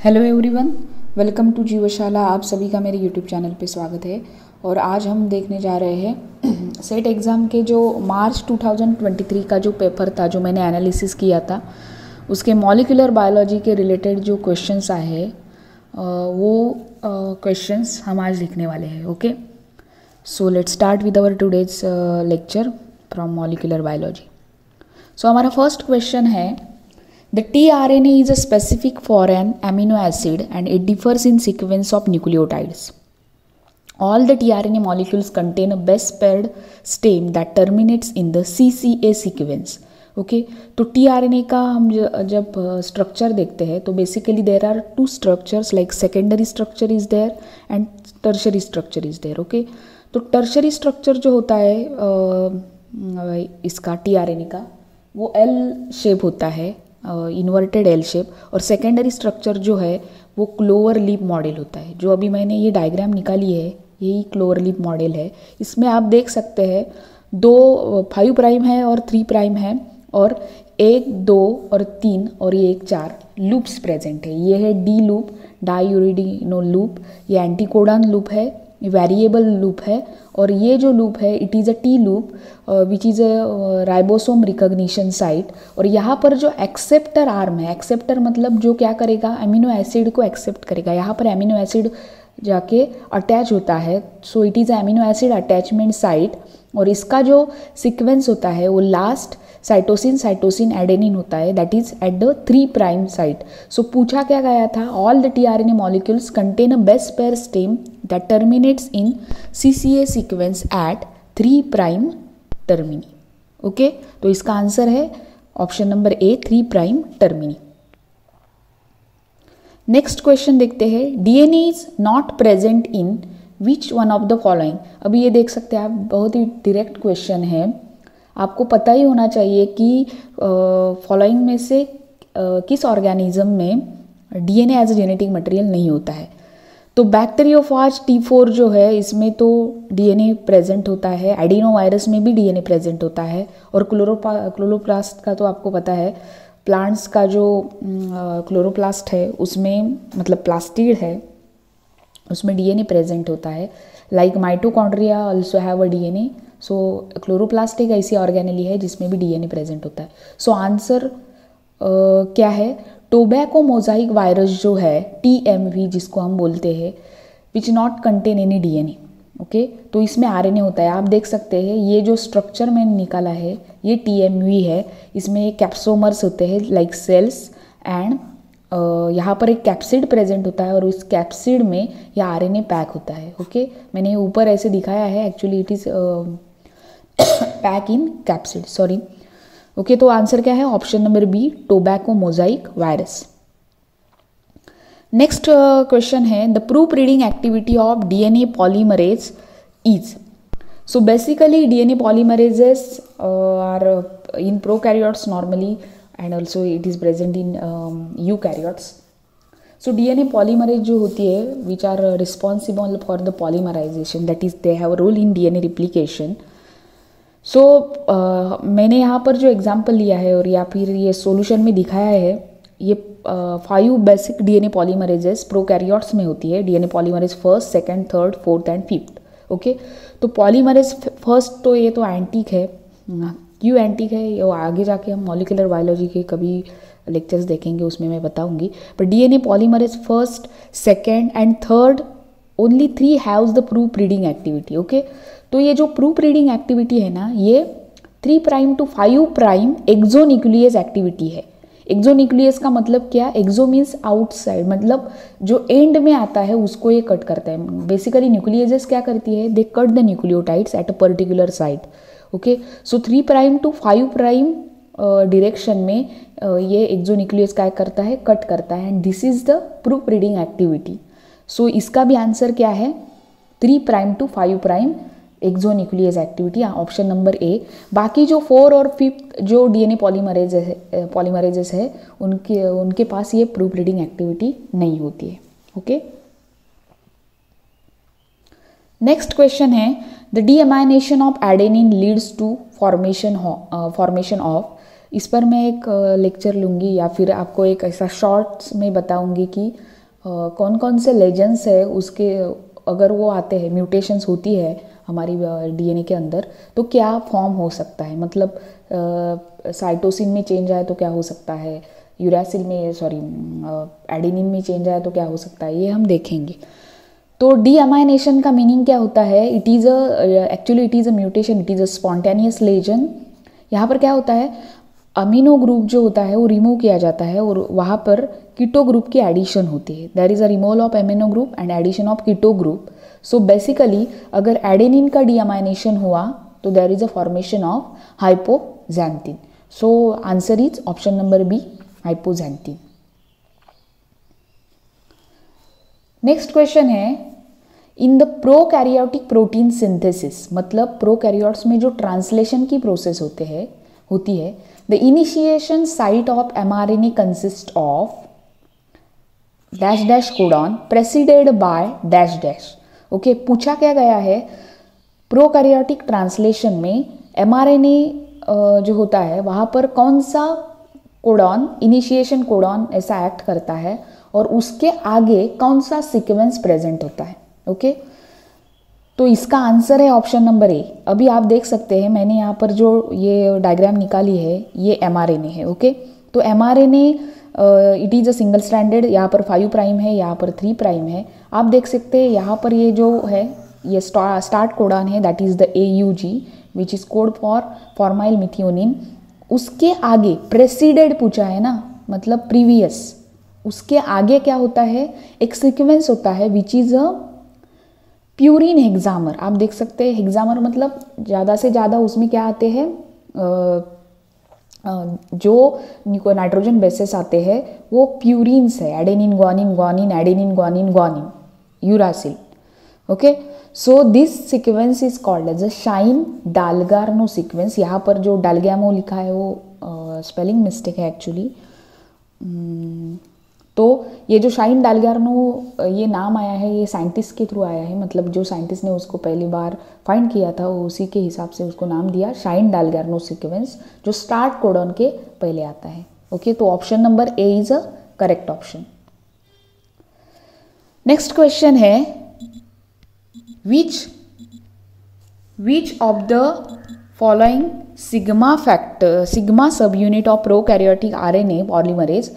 Hello everyone, welcome to Jeevshala. आप सभी का मेरे यूट्यूब चैनल पे स्वागत है। और आज हम देखने जा रहे हैं सेट एग्ज़ाम के जो मार्च 2023 का जो पेपर था, जो मैंने एनालिसिस किया था, उसके मॉलिक्यूलर बायोलॉजी के रिलेटेड जो क्वेश्चंस आए हैं वो क्वेश्चंस हम आज लिखने वाले हैं। Okay, so let's start with our today's lecture from molecular biology. So हमारा फर्स्ट क्वेश्चन है, the tRNA is a specific for an amino acid and it differs in sequence of nucleotides. All the tRNA molecules contain a base paired stem that terminates in the CCA sequence. Okay, तो tRNA का हम जब structure देखते हैं तो basically there are two structures, like secondary structure is there and tertiary structure is there. Okay, तो tertiary structure जो होता है इसका tRNA का, वो एल शेप होता है, इन्वर्टेड एल शेप। और सेकेंडरी स्ट्रक्चर जो है वो क्लोवर लीफ मॉडल होता है। जो अभी मैंने ये डायग्राम निकाली है, यही क्लोवर लीफ मॉडल है। इसमें आप देख सकते हैं 5 प्राइम है और 3 प्राइम है, और 1, 2 और 3 और ये 4 लूप्स प्रेजेंट है। ये है डी लूप, डाईयूरिडिनो लूप, ये एंटीकोडॉन लूप है, वेरिएबल लूप है, और ये जो लूप है it is a T loop which is a ribosome recognition site. और यहाँ पर जो एक्सेप्टर आर्म है, एक्सेप्टर मतलब जो क्या करेगा, अमीनो एसिड को एक्सेप्ट करेगा। यहाँ पर अमीनो एसिड जाके अटैच होता है, so it is amino acid attachment site. और इसका जो सीक्वेंस होता है वो लास्ट साइटोसिन एडेनिन होता है, that is at the 3 prime site. So पूछा क्या गया था, all the tRNA molecules contain a base pair stem that terminates in CCA sequence at 3 prime termini. Okay, तो इसका आंसर है option number A, 3 prime termini. Next question देखते हैं, DNA is not present in which one of the following. अभी ये देख सकते हैं आप, बहुत ही डायरेक्ट क्वेश्चन है। आपको पता ही होना चाहिए कि फॉलोइंग में से किस ऑर्गेनिज्म में DNA as a genetic material नहीं होता है। तो बैक्टीरियोफाज T4 जो है, इसमें तो DNA प्रेजेंट होता है, एडिनोवायरस में भी DNA प्रेजेंट होता है, और क्लोरोप्लास्ट का तो आपको पता है, प्लांट्स का जो क्लोरोप्लास्ट है उसमें, मतलब प्लास्टिड है, उसमें DNA प्रेजेंट होता है। Like mitochondria also have a DNA। So chloroplast एक ऐसी ऑर्गेनेली है जिसमें भी DNA प्रेजेंट होता है। सो आंसर क्या है, टोबैको मोजाइक वायरस जो है, TMV जिसको हम बोलते हैं, which not contain any DNA। Okay, तो इसमें RNA होता है। आप देख सकते हैं ये जो स्ट्रक्चर मैंने निकाला है ये TMV है। इसमें कैप्सोमर्स होते हैं लाइक सेल्स, एंड यहाँ पर एक कैप्सिड प्रेजेंट होता है, और उस कैप्सिड में यह RNA पैक होता है। ओके, मैंने ऊपर ऐसे दिखाया है, actually it is pack in capsid, sorry. Okay, तो आंसर क्या है, option number B, tobacco mosaic virus. Next question है, the proof reading activity of DNA polymerase is. So basically DNA polymerases are in prokaryotes normally, and also it is present in eukaryotes. So DNA polymerase जो होती है, which are responsible for the polymerization, that is they have a role in DNA replication. So मैंने यहाँ पर जो example लिया है और या फिर ये सोल्यूशन में दिखाया है, ये 5 बेसिक DNA पॉलीमरेजेस प्रोकैरियोट्स में होती है। DNA polymerase 1st, 2nd, 3rd, 4th and 5th। Okay, तो पॉलीमरेज फर्स्ट तो ये तो एंटीक है। क्यों एंटीक है ये आगे जाके हम मॉलिक्यूलर बायोलॉजी के कभी लेक्चर्स देखेंगे, उसमें मैं बताऊंगी। पर DNA polymerase 1st, 2nd and 3rd, only 3 haves the proof reading activity. Okay, तो ये जो प्रूफ रीडिंग एक्टिविटी है ना, ये 3 prime to 5 prime exonuclease activity है। एक्सोन्यूक्लियस का मतलब क्या, एक्सो मीन्स आउटसाइड, मतलब जो एंड में आता है उसको ये कट करता है। बेसिकली न्यूक्लियस क्या करती है, they cut the nucleotides at a particular site. Okay, so 3 prime to 5 prime direction में ये एक्सोन्यूक्लियस क्या करता है, कट करता है, and this is the proof reading activity. So इसका भी आंसर क्या है, 3 prime to 5 prime exonuclease activity, option number A. बाकी जो 4 और 5th जो DNA पॉलीमरेजेस है उनके पास ये प्रूफ रीडिंग एक्टिविटी नहीं होती है। ओके, नेक्स्ट क्वेश्चन है, the deamination of adenine leads to formation of. इस पर मैं एक लेक्चर लूँगी या फिर आपको एक ऐसा शॉर्ट्स में बताऊँगी कि कौन कौन से लेजेंड्स है उसके, अगर वो आते हैं, म्यूटेशंस होती है हमारी डीएनए के अंदर, तो क्या फॉर्म हो सकता है, मतलब साइटोसिन में चेंज आए तो क्या हो सकता है, यूरासिल में सॉरी एडेनिन में चेंज आए तो क्या हो सकता है, ये हम देखेंगे। तो डीअमाइनेशन का मीनिंग क्या होता है, it is actually it is a mutation, it is a spontaneous lesion. यहाँ पर क्या होता है, अमीनो ग्रुप जो होता है वो रिमूव किया जाता है और वहाँ पर कीटो ग्रुप की एडिशन होती है। There is a removal of amino group and addition of keto group. So basically अगर एडेनिन का डीअमाइनेशन हुआ तो there is a formation of hypoxanthine. So answer is option number B, hypoxanthine. Next question है, in the prokaryotic protein synthesis, मतलब prokaryotes में जो translation की process होती है, the initiation site of mRNA consist of dash dash codon preceded by dash dash. Okay, पूछा क्या गया है, प्रोकैरियोटिक ट्रांसलेशन में mRNA जो होता है वहाँ पर कौन सा कोडॉन, इनिशिएशन कोडॉन ऐसा एक्ट करता है और उसके आगे कौन सा सीक्वेंस प्रेजेंट होता है। ओके, तो इसका आंसर है ऑप्शन नंबर ए। अभी आप देख सकते हैं मैंने यहाँ पर जो ये डायग्राम निकाली है ये mRNA है। ओके, तो mRNA it is a single stranded, यहाँ पर 5 प्राइम है, यहाँ पर 3 प्राइम है। आप देख सकते हैं यहाँ पर ये जो है ये स्टार्ट कोडॉन है, that is the AUG which is code for formyl methionine. उसके आगे प्रेसिडेड पूछा है ना, मतलब प्रीवियस, उसके आगे क्या होता है, एक सीक्वेंस होता है विच इज़ अ प्यूरिन हेक्सामर। आप देख सकते हैं हेक्सामर मतलब ज़्यादा से ज़्यादा उसमें क्या आते हैं, जो नाइट्रोजन बेसेस आते हैं वो प्यूरिन्स है, adenine guanine guanine, adenine guanine guanine, uracil. Okay, so this sequence is called as a Shine Dalgarno sequence. यहाँ पर जो डालगैमो लिखा है वो स्पेलिंग मिस्टेक है एक्चुअली। तो ये जो शाइन डालगार्नो ये नाम आया है, ये साइंटिस्ट के थ्रू आया है, मतलब जो साइंटिस्ट ने उसको पहली बार फाइंड किया था उसी के हिसाब से उसको नाम दिया शाइन डालगार्नो सीक्वेंस, जो स्टार्ट कोडॉन के पहले आता है। ओके, तो option number A is a correct option. Next question है, which of the following sigma subunit of prokaryotic RNA polymerase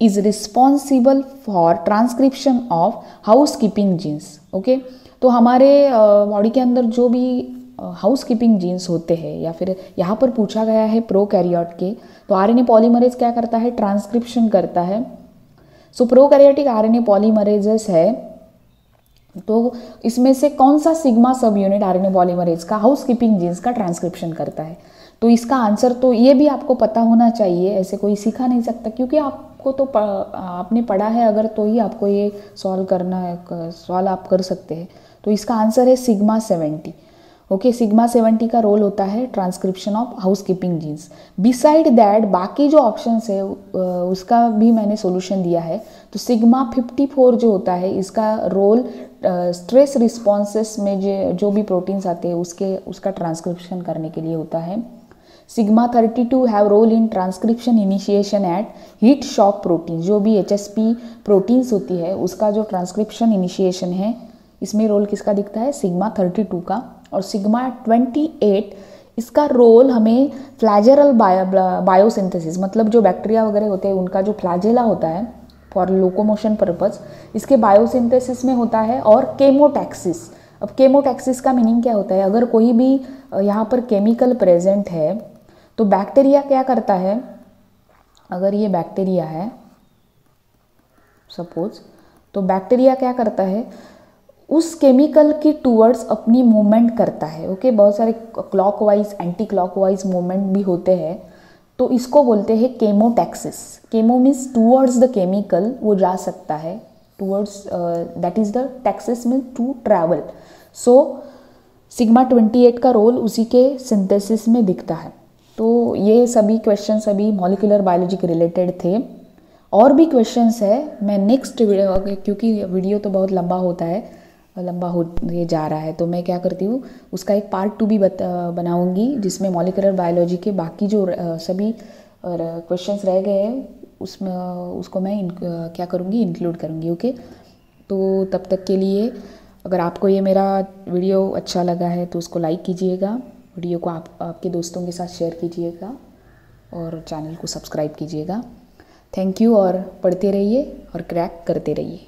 is responsible for transcription of housekeeping genes। Okay, तो हमारे body के अंदर जो भी हाउसकीपिंग जीन्स होते हैं, या फिर यहाँ पर पूछा गया है प्रोकैरियोट के, तो आरएनए पॉलीमरेज क्या करता है, ट्रांसक्रिप्शन करता है। सो प्रोकैरियोटिक आरएनए पॉलीमरेजेस है, तो इसमें से कौन सा सिग्मा सब यूनिट आरएनए पॉलीमरेज का हाउसकीपिंग जीन्स का ट्रांसक्रिप्शन करता है। तो इसका आंसर तो ये भी आपको पता होना चाहिए, ऐसे कोई सीखा नहीं सकता, क्योंकि आपको तो आपने पढ़ा है अगर, तो ही आपको ये सॉल्व करना है, सॉल्व आप कर सकते हैं। तो इसका आंसर है सिग्मा 70। ओके, सिग्मा 70 का रोल होता है transcription of housekeeping genes. Beside that बाकी जो ऑप्शंस है उसका भी मैंने सोल्यूशन दिया है। तो सिग्मा 54 जो होता है इसका रोल स्ट्रेस रिस्पॉन्सेस में जो भी प्रोटीन्स आते हैं उसका ट्रांसक्रिप्शन करने के लिए होता है। Sigma 32 have role in transcription initiation at heat shock protein, जो भी HSP प्रोटीन्स होती है उसका जो ट्रांसक्रिप्शन इनिशिएशन है इसमें रोल किसका दिखता है, सिग्मा 32 का। और सिग्मा 28 इसका रोल हमें फ्लैजेलल बायोसिंथेसिस, मतलब जो बैक्टीरिया वगैरह होते हैं उनका जो फ्लैजेला होता है फॉर लोकोमोशन पर्पस, इसके बायोसिंथेसिस में होता है। और केमोटैक्सिस, अब केमोटैक्सिस का मीनिंग क्या होता है, अगर कोई भी यहाँ पर केमिकल प्रेजेंट है तो बैक्टीरिया क्या करता है, अगर ये बैक्टीरिया है सपोज, तो बैक्टीरिया क्या करता है, उस केमिकल की टूवर्ड्स अपनी मूवमेंट करता है। ओके, बहुत सारे क्लॉकवाइज एंटी क्लॉकवाइज मूवमेंट भी होते हैं, तो इसको बोलते हैं chemotaxis. Chemo means towards the chemical, वो जा सकता है towards, that is the taxis means to travel. So sigma 28 का रोल उसी के सिंथेसिस में दिखता है। तो ये सभी क्वेश्चन सभी मॉलिक्यूलर बायोलॉजी के रिलेटेड थे। और भी क्वेश्चंस है, मैं नेक्स्ट वीडियो, क्योंकि वीडियो तो बहुत लंबा होता है, लंबा हो ये जा रहा है, तो मैं क्या करती हूँ उसका एक पार्ट 2 भी बनाऊँगी जिसमें मॉलिक्यूलर बायोलॉजी के बाकी जो सभी क्वेश्चंस रह गए हैं उसमें उसको मैं क्या करूँगी, इंक्लूड करूँगी। ओके। तो तब तक के लिए अगर आपको ये मेरा वीडियो अच्छा लगा है तो उसको लाइक कीजिएगा, वीडियो को आपके दोस्तों के साथ शेयर कीजिएगा और चैनल को सब्सक्राइब कीजिएगा। थैंक यू, और पढ़ते रहिए और क्रैक करते रहिए।